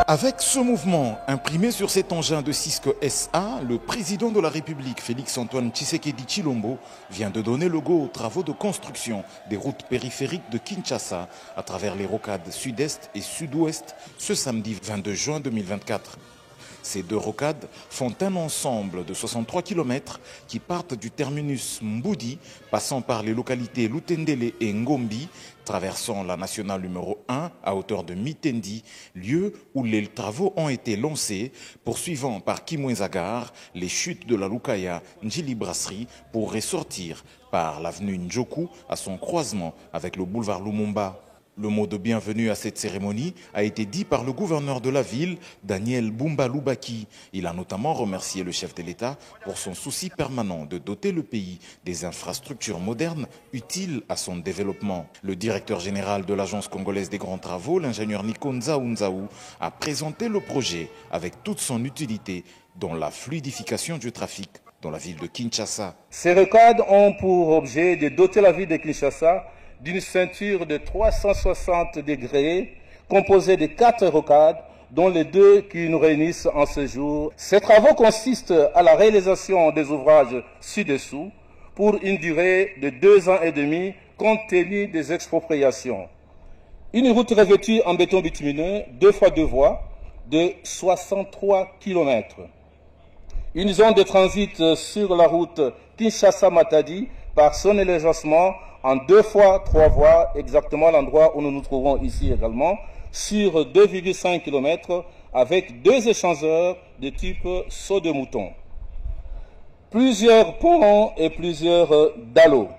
Avec ce mouvement imprimé sur cet engin de Cisco SA, le président de la République, Félix-Antoine Tshisekedi Tshilombo, vient de donner le go aux travaux de construction des routes périphériques de Kinshasa à travers les rocades sud-est et sud-ouest ce samedi 22 juin 2024. Ces deux rocades font un ensemble de 63 km qui partent du terminus Mboudi, passant par les localités Lutendele et Ngombi, traversant la nationale numéro 1 à hauteur de Mitendi, lieu où les travaux ont été lancés, poursuivant par Kimwenzagare les chutes de la Lukaya Njili Brasserie pour ressortir par l'avenue Njoku à son croisement avec le boulevard Lumumba. Le mot de bienvenue à cette cérémonie a été dit par le gouverneur de la ville, Daniel Bumba Lubaki. Il a notamment remercié le chef de l'État pour son souci permanent de doter le pays des infrastructures modernes utiles à son développement. Le directeur général de l'Agence congolaise des grands travaux, l'ingénieur Nico Nzaou, a présenté le projet avec toute son utilité dans la fluidification du trafic dans la ville de Kinshasa. Ces rocades ont pour objet de doter la ville de Kinshasa d'une ceinture de 360 degrés composée de 4 rocades, dont les 2 qui nous réunissent en ce jour. Ces travaux consistent à la réalisation des ouvrages ci-dessous pour une durée de 2 ans et demi compte tenu des expropriations. Une route revêtue en béton bitumineux 2 fois 2 voies de 63 km. Une zone de transit sur la route Kinshasa-Matadi par son élargissement en 2 fois 3 voies, exactement l'endroit où nous nous trouvons ici également, sur 2,5 km avec 2 échangeurs de type saut de mouton. Plusieurs ponts et plusieurs dallots.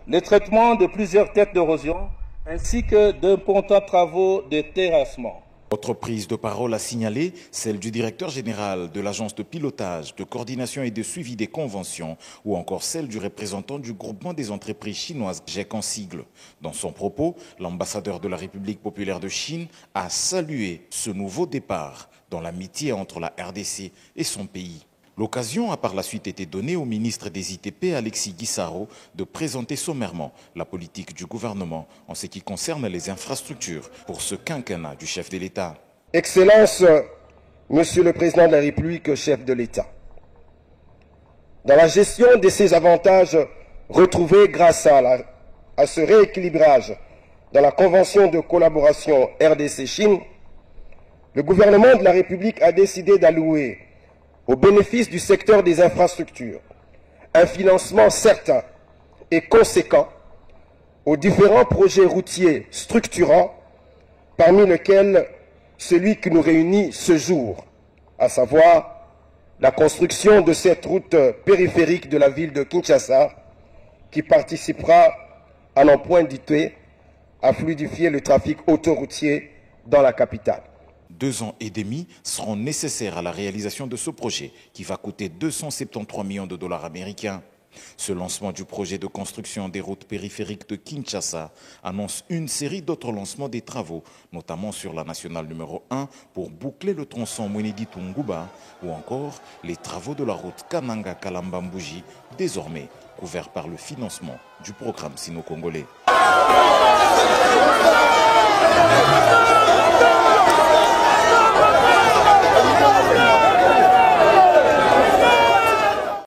Le traitement de plusieurs têtes d'érosion ainsi que d'importants travaux de terrassement. Autre prise de parole à signaler, celle du directeur général de l'agence de pilotage, de coordination et de suivi des conventions, ou encore celle du représentant du groupement des entreprises chinoises, GEC en sigle. Dans son propos, l'ambassadeur de la République populaire de Chine a salué ce nouveau départ dans l'amitié entre la RDC et son pays. L'occasion a par la suite été donnée au ministre des ITP, Alexis Guissaro, de présenter sommairement la politique du gouvernement en ce qui concerne les infrastructures pour ce quinquennat du chef de l'État. Excellence, Monsieur le Président de la République, chef de l'État, dans la gestion de ces avantages retrouvés grâce à ce rééquilibrage dans la Convention de collaboration RDC-Chine, le gouvernement de la République a décidé d'allouer au bénéfice du secteur des infrastructures un financement certain et conséquent aux différents projets routiers structurants, parmi lesquels celui qui nous réunit ce jour, à savoir la construction de cette route périphérique de la ville de Kinshasa, qui participera à n'en point douter à fluidifier le trafic autoroutier dans la capitale. 2 ans et demi seront nécessaires à la réalisation de ce projet qui va coûter 273 millions de dollars américains. Ce lancement du projet de construction des routes périphériques de Kinshasa annonce une série d'autres lancements des travaux, notamment sur la nationale numéro 1 pour boucler le tronçon Mwenedi-Tunguba ou encore les travaux de la route Kananga-Kalambambouji, désormais couverts par le financement du programme sino-congolais.